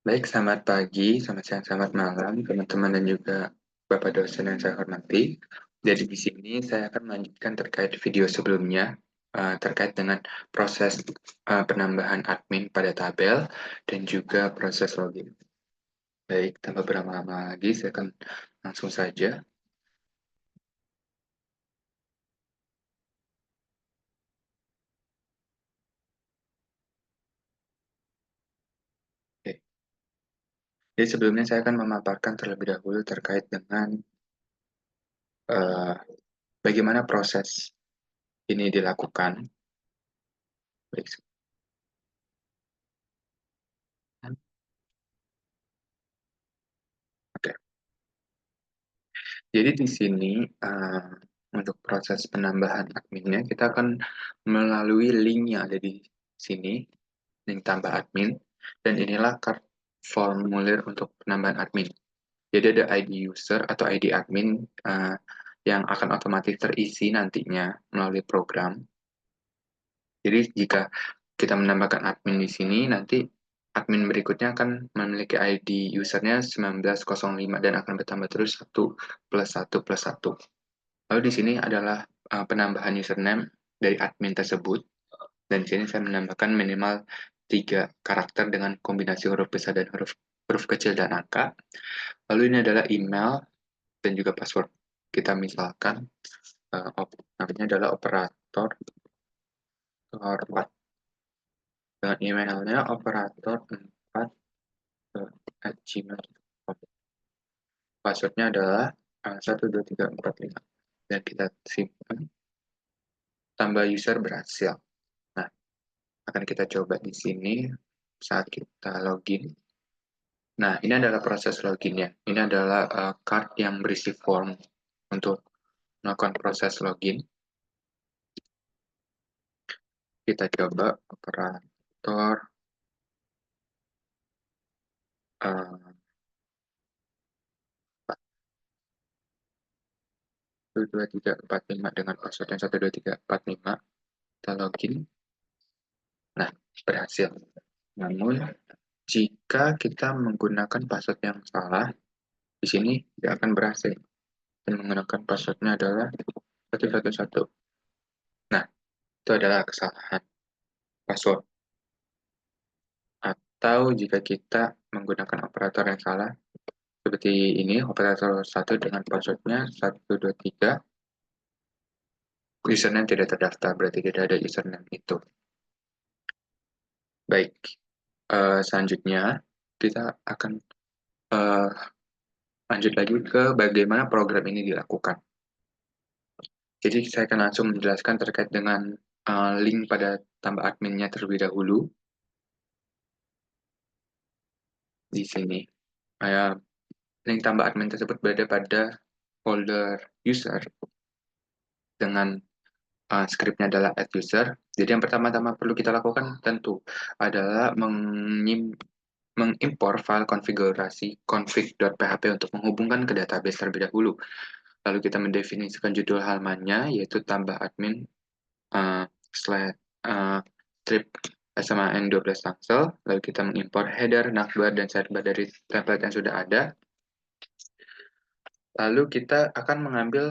Baik, selamat pagi, selamat siang, selamat malam, teman-teman dan juga Bapak dosen yang saya hormati. Jadi di sini saya akan melanjutkan terkait video sebelumnya terkait dengan proses penambahan admin pada tabel dan juga proses login. Baik, tanpa berlama-lama lagi, saya akan langsung saja. Oke. Jadi sebelumnya saya akan memaparkan terlebih dahulu terkait dengan eh, bagaimana proses ini dilakukan. Baik, oke. Jadi di sini untuk proses penambahan adminnya kita akan melalui link yang ada di sini, link tambah admin, dan inilah formulir untuk penambahan admin. Jadi ada ID user atau ID admin yang akan otomatis terisi nantinya melalui program. Jadi jika kita menambahkan admin di sini, nanti admin berikutnya akan memiliki ID usernya 1905 dan akan bertambah terus 1 plus 1 plus 1. Lalu di sini adalah penambahan username dari admin tersebut. Dan di sini saya menambahkan minimal 3 karakter dengan kombinasi huruf besar dan huruf kecil dan angka. Lalu ini adalah email dan juga password. Kita misalkan namanya adalah operator dengan emailnya operator4@gmail.com. Passwordnya adalah 12345 dan kita simpan. Tambah user berhasil. Nah, akan kita coba di sini saat kita login. Nah, ini adalah proses loginnya. Ini adalah card yang berisi form untuk melakukan proses login. Kita coba operator 12345 dengan password yang 12345. Kita login. Nah, berhasil. Namun, jika kita menggunakan password yang salah, di sini tidak akan berhasil. Dan menggunakan passwordnya adalah 111. Nah, itu adalah kesalahan password. Atau jika kita menggunakan operator yang salah, seperti ini, operator 1 dengan passwordnya 123, username tidak terdaftar, berarti tidak ada username itu. Baik, selanjutnya kita akan uh, lanjut lagi ke bagaimana program ini dilakukan. Jadi saya akan langsung menjelaskan terkait dengan link pada tambah adminnya terlebih dahulu. Di sini, link tambah admin tersebut berada pada folder user dengan scriptnya adalah add user. Jadi yang pertama-tama perlu kita lakukan tentu adalah mengimpor file konfigurasi config.php untuk menghubungkan ke database terlebih dahulu. Lalu kita mendefinisikan judul halamannya, yaitu tambah admin slash strip SMAN12 Tangsel. Lalu kita mengimpor header, navbar, dan sidebar dari template yang sudah ada. Lalu kita akan mengambil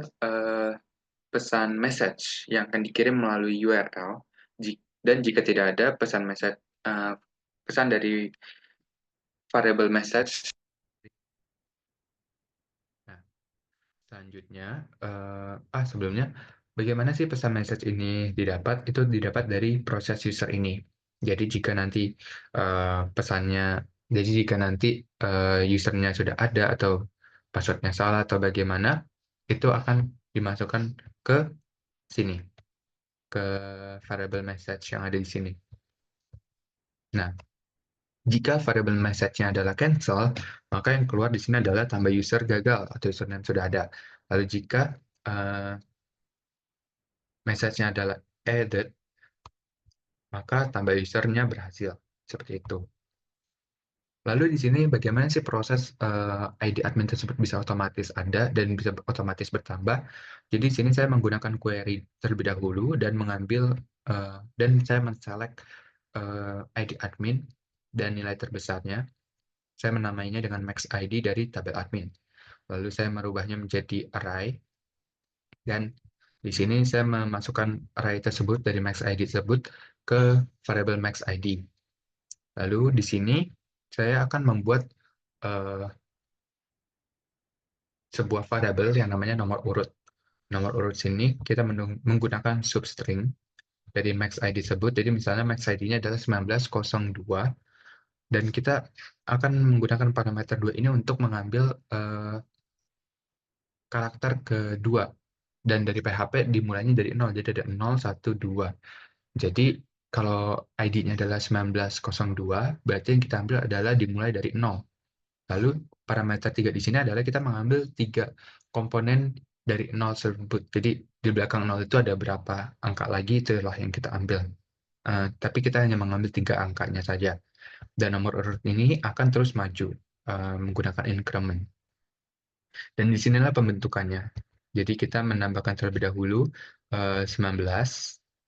pesan message yang akan dikirim melalui URL. Dan jika tidak ada pesan dari variable message. Nah, selanjutnya, sebelumnya, bagaimana sih pesan message ini didapat? Itu didapat dari proses user ini. Jadi jika nanti usernya sudah ada atau passwordnya salah atau bagaimana, itu akan dimasukkan ke sini, ke variable message yang ada di sini. Nah, jika variable message-nya adalah cancel, maka yang keluar di sini adalah tambah user gagal atau username sudah ada. Lalu jika message-nya adalah added, maka tambah usernya berhasil. Seperti itu. Lalu di sini bagaimana sih proses ID admin tersebut bisa otomatis ada dan bisa otomatis bertambah. Jadi di sini saya menggunakan query terlebih dahulu dan dan saya men-select ID admin dan nilai terbesarnya. saya menamainya dengan max ID dari tabel admin. Lalu saya merubahnya menjadi array, dan di sini saya memasukkan array tersebut dari max ID tersebut ke variabel max ID. Lalu di sini saya akan membuat uh, sebuah variabel yang namanya nomor urut. Nomor urut sini kita menggunakan substring dari max ID tersebut. Jadi misalnya max ID-nya adalah 1902, dan kita akan menggunakan parameter 2 ini untuk mengambil karakter kedua. Dan dari PHP dimulainya dari 0, jadi ada 0, 1, 2. Jadi kalau ID-nya adalah 1902, berarti yang kita ambil adalah dimulai dari 0. Lalu parameter 3 di sini adalah kita mengambil 3 komponen dari 0 tersebut. Jadi di belakang 0 itu ada berapa angka lagi, itulah yang kita ambil. Tapi kita hanya mengambil 3 angkanya saja. Dan nomor urut ini akan terus maju menggunakan increment. Dan disinilah pembentukannya. Jadi kita menambahkan terlebih dahulu 19,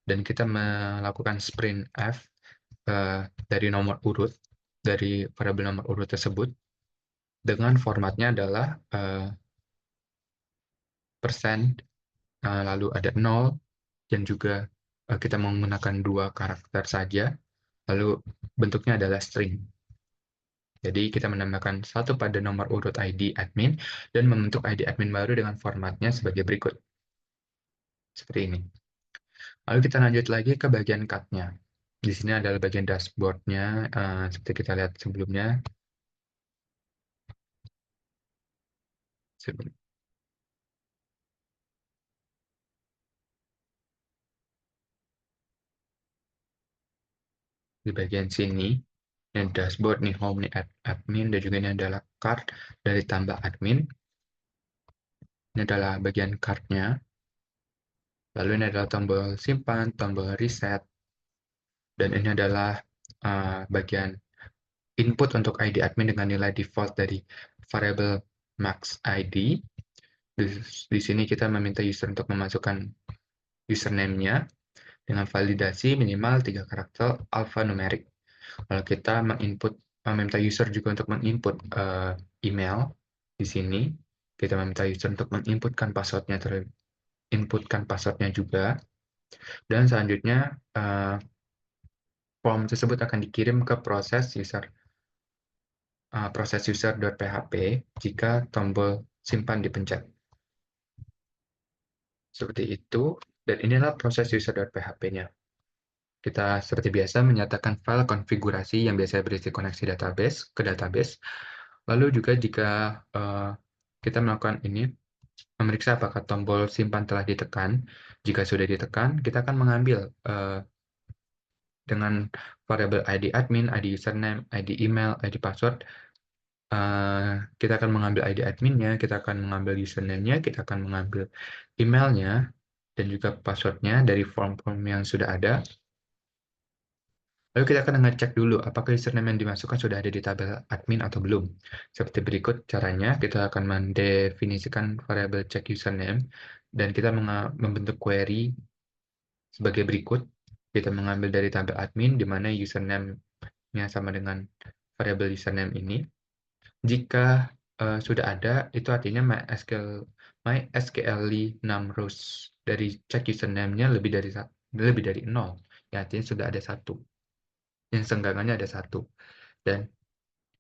dan kita melakukan sprint f dari nomor urut, dari variabel nomor urut tersebut, dengan formatnya adalah persen, lalu ada 0, dan juga kita menggunakan 2 karakter saja, lalu bentuknya adalah string. Jadi kita menambahkan satu pada nomor urut ID admin dan membentuk ID admin baru dengan formatnya sebagai berikut. Seperti ini. Lalu kita lanjut lagi ke bagian cut-nya. Di sini adalah bagian dashboard-nya, seperti kita lihat sebelumnya. Di bagian sini, ini dashboard, nih home, nih admin, dan juga ini adalah card dari tambah admin. Ini adalah bagian card-nya. Lalu ini adalah tombol simpan, tombol reset, dan ini adalah bagian input untuk ID admin dengan nilai default dari variable max ID. Di sini kita meminta user untuk memasukkan username-nya dengan validasi minimal 3 karakter alphanumerik. Kalau kita meminta user juga untuk menginput email, di sini kita meminta user untuk menginputkan passwordnya juga, dan selanjutnya form tersebut akan dikirim ke proses user.php jika tombol simpan dipencet. Seperti itu, dan inilah proses user.php-nya. Kita seperti biasa menyatakan file konfigurasi yang biasanya berisi koneksi database ke database. Lalu juga jika kita melakukan ini, memeriksa apakah tombol simpan telah ditekan. Jika sudah ditekan, kita akan mengambil dengan variabel ID admin, ID username, ID email, ID password. Kita akan mengambil ID adminnya, kita akan mengambil username-nya, kita akan mengambil emailnya, dan juga passwordnya dari form-form yang sudah ada. Lalu kita akan ngecek dulu apakah username yang dimasukkan sudah ada di tabel admin atau belum. Seperti berikut caranya, kita akan mendefinisikan variabel check username, dan kita membentuk query sebagai berikut. Kita mengambil dari tabel admin, di mana username-nya sama dengan variabel username ini. Jika sudah ada, itu artinya MySQL 6 rows dari check username-nya lebih dari 0. Ya, artinya sudah ada 1. Yang seenggaknya ada 1. Dan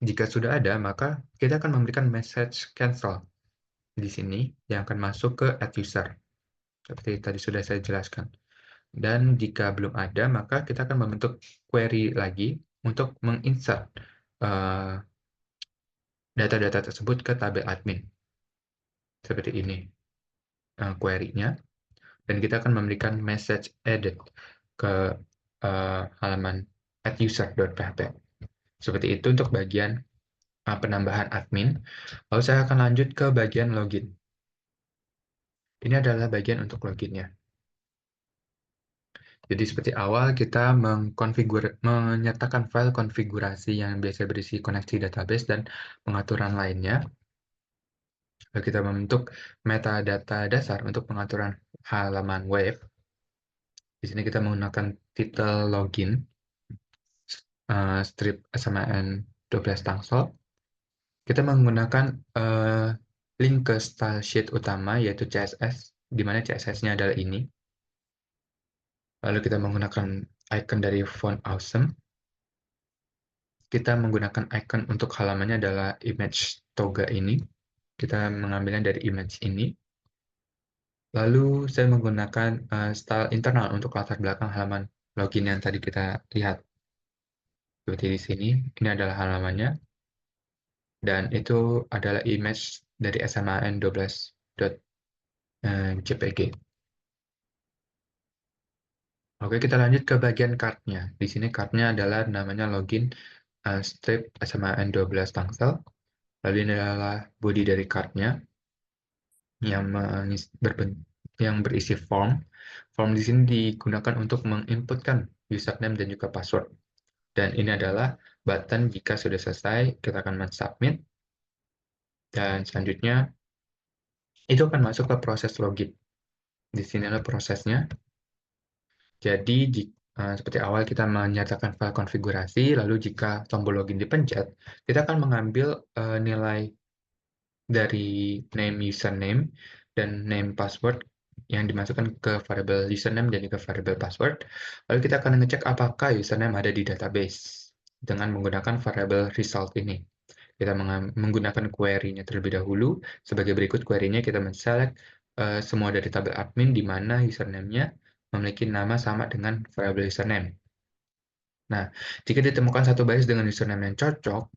jika sudah ada, maka kita akan memberikan message cancel di sini yang akan masuk ke add user. Seperti tadi sudah saya jelaskan. Dan jika belum ada, maka kita akan membentuk query lagi untuk menginsert data-data tersebut ke tabel admin. Seperti ini query-nya. Dan kita akan memberikan message added ke halaman adduser.php. Seperti itu untuk bagian penambahan admin. Lalu saya akan lanjut ke bagian login. Ini adalah bagian untuk loginnya. Jadi seperti awal kita menyertakan file konfigurasi yang biasa berisi koneksi database dan pengaturan lainnya. Lalu kita membentuk metadata dasar untuk pengaturan halaman web. Di sini kita menggunakan title login, strip SMN 12 tangsel, Kita menggunakan link ke style sheet utama, yaitu CSS, di mana CSS-nya adalah ini. Lalu kita menggunakan icon dari font Awesome. Kita menggunakan icon untuk halamannya adalah image toga ini. Kita mengambilnya dari image ini. Lalu saya menggunakan style internal untuk latar belakang halaman login yang tadi kita lihat. Seperti di sini, ini adalah halamannya. Dan itu adalah image dari sman12.jpg. Oke, kita lanjut ke bagian card-nya. Di sini card-nya adalah namanya login strip SMAN12 tangsel. Lalu ini adalah body dari card-nya yang berisi form. Form di sini digunakan untuk menginputkan username dan juga password. Dan ini adalah button jika sudah selesai, kita akan men-submit. Dan selanjutnya, itu akan masuk ke proses login. Di sini adalah prosesnya. Jadi, seperti awal kita menyatakan file konfigurasi, lalu jika tombol login dipencet, kita akan mengambil nilai dari name username dan name password yang dimasukkan ke variabel username dan juga variabel password. Lalu kita akan ngecek apakah username ada di database dengan menggunakan variabel result ini. Kita menggunakan query-nya terlebih dahulu. Sebagai berikut query-nya kita men-select semua dari tabel admin di mana username-nya memiliki nama sama dengan variabel username. Nah, jika ditemukan satu baris dengan username yang cocok,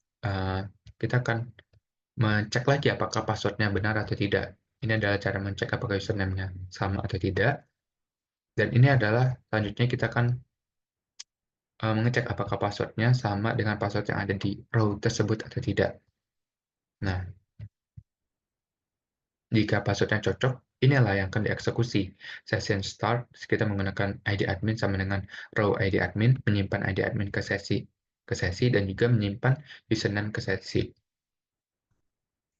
kita akan mengecek lagi apakah passwordnya benar atau tidak. Ini adalah cara mencek apakah username-nya sama atau tidak. Dan ini adalah selanjutnya kita akan mengecek apakah passwordnya sama dengan password yang ada di row tersebut atau tidak. Nah, jika passwordnya cocok, inilah yang akan dieksekusi. Session start, kita menggunakan ID admin sama dengan row ID admin, menyimpan ID admin ke sesi dan juga menyimpan username ke sesi.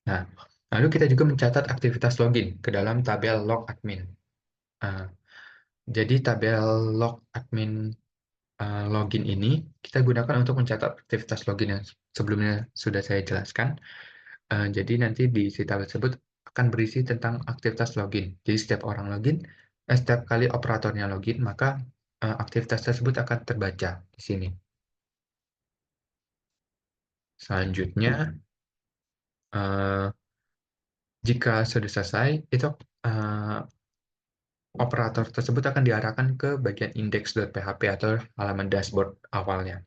Nah, lalu kita juga mencatat aktivitas login ke dalam tabel log admin. Jadi tabel log admin login ini kita gunakan untuk mencatat aktivitas login yang sebelumnya sudah saya jelaskan. Jadi nanti di si tabel tersebut akan berisi tentang aktivitas login. Jadi setiap kali operatornya login, maka aktivitas tersebut akan terbaca di sini. Selanjutnya, jika sudah selesai, itu operator tersebut akan diarahkan ke bagian index.php atau halaman dashboard awalnya.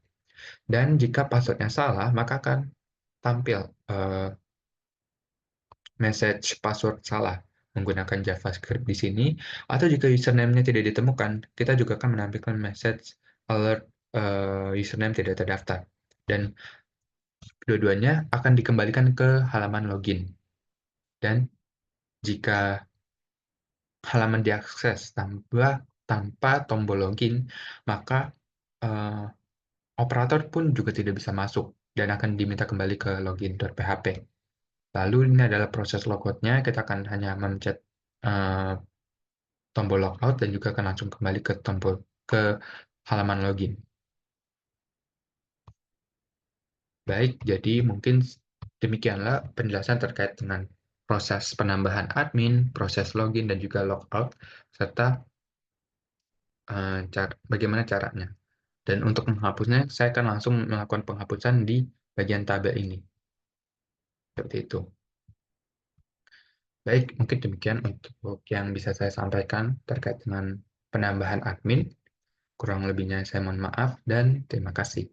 Dan jika passwordnya salah, maka akan tampil message password salah menggunakan JavaScript di sini, atau jika username-nya tidak ditemukan, kita juga akan menampilkan message alert username tidak terdaftar. Dan dua-duanya akan dikembalikan ke halaman login. Dan jika halaman diakses tanpa tombol login, maka operator pun juga tidak bisa masuk dan akan diminta kembali ke login.php. Lalu ini adalah proses logout-nya, kita akan hanya mencet tombol logout dan juga akan langsung kembali ke halaman login. Baik, jadi mungkin demikianlah penjelasan terkait dengan proses penambahan admin, proses login, dan juga logout, serta bagaimana caranya. Dan untuk menghapusnya, saya akan langsung melakukan penghapusan di bagian tabel ini. Seperti itu. Baik, mungkin demikian untuk yang bisa saya sampaikan terkait dengan penambahan admin. Kurang lebihnya saya mohon maaf dan terima kasih.